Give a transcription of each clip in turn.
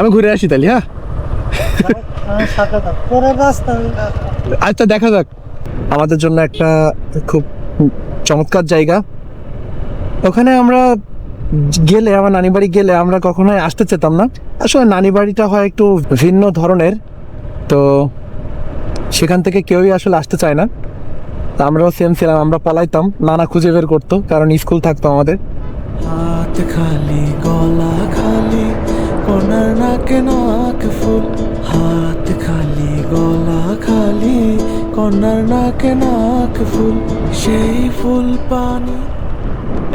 আমি ঘুরে আসি তাহলে, হ্যাঁ। আচ্ছা, দেখা যাক। আমাদের জন্য একটা খুব চমৎকার জায়গা। ওখানে আমরা গেলে, আমার নানি বাড়ি গেলে আমরা কখনোই আসতে চেতাম না। আসলে নানি বাড়িটা হয় একটু ভিন্ন ধরনের, তো সেখান থেকে কেউই আসলে আসতে চায় না। তা আমরাও সেম ছিলাম, আমরা পলাইতাম, নানা খুঁজে বের করতো, কারণ স্কুল থাকতো আমাদের। হাত খালি গলা খালি কোনার নাকে নাক ফুল, হাত খালি গলা খালি কোনার নাকে নাক ফুল, সেই ফুল পানি।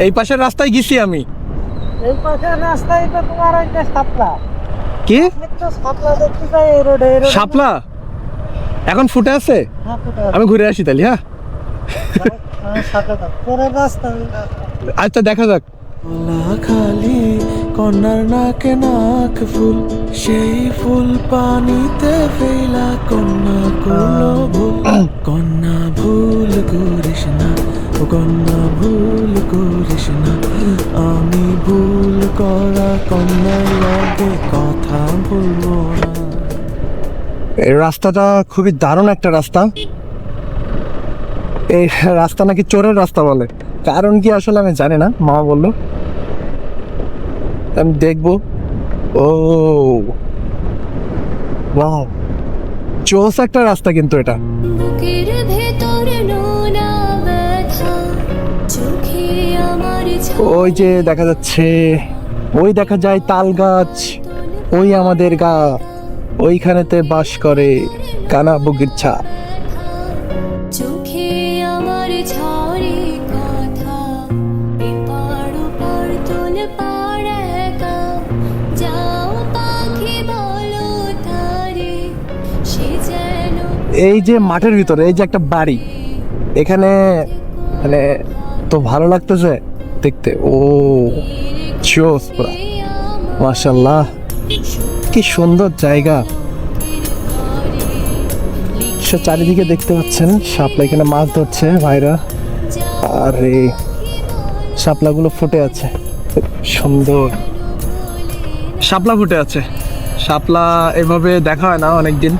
এই পাশের রাস্তায় গেছি আমি। এই পাশের রাস্তায় তো তোমার একটা শাপলা। কি তো শাপলা দেখতে যাই এই রোডে, এই রোডে। শাপলা এখন ফুটে আছে? হ্যাঁ, কোথায়? আমি ঘুরে আসি তাহলে, হ্যাঁ। পরের রাস্তা। আচ্ছা, দেখা যাক। গলা খালি কন্যার নাকে নাক ফুল, সেই ফুল পানিতে ফেলা কন্যা গুলো ভুল, কন্যা ভুল করিস না, ও কন্যা ভুল করিস না, আমি ভুল করা কন্যার লাগে কথা বলবো না। এই রাস্তাটা খুবই দারুণ একটা রাস্তা। এই রাস্তা নাকি চোরের রাস্তা বলে, কারণ কি আসলে আমি জানি না, মা বললো। আমি দেখবো। ও ওয়াও, চোস একটা রাস্তা কিন্তু এটা। বুকের ভেতর নোনা ব্যথা, চোখে আমার ওই যে দেখা যাচ্ছে, ওই দেখা যায় তাল গাছ, ওই আমাদের গা, ওইখানেতে বাস করে কানা বগিচা। চোখে আমার ঝরে কথা, এপার ওপার তোল পাড় একা, যাও পাখি বলো তারে, সে যেন এই যে মাঠের ভিতরে এই যে একটা বাড়ি, এখানে মানে তো ভালো লাগতেছে দেখতে। ও চোস পুরা, মাশাআল্লাহ, কি সুন্দর জায়গা। সে চারিদিকে দেখতে পাচ্ছেন শাপলা, এখানে মাছ ধরছে ভাইরা, আর এই শাপলাগুলো ফুটে আছে, খুব সুন্দর শাপলা ফুটে আছে। শাপলা এভাবে দেখা হয় না অনেকদিন।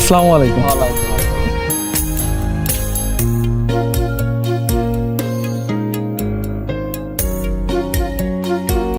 আসসালামু আলাইকুম।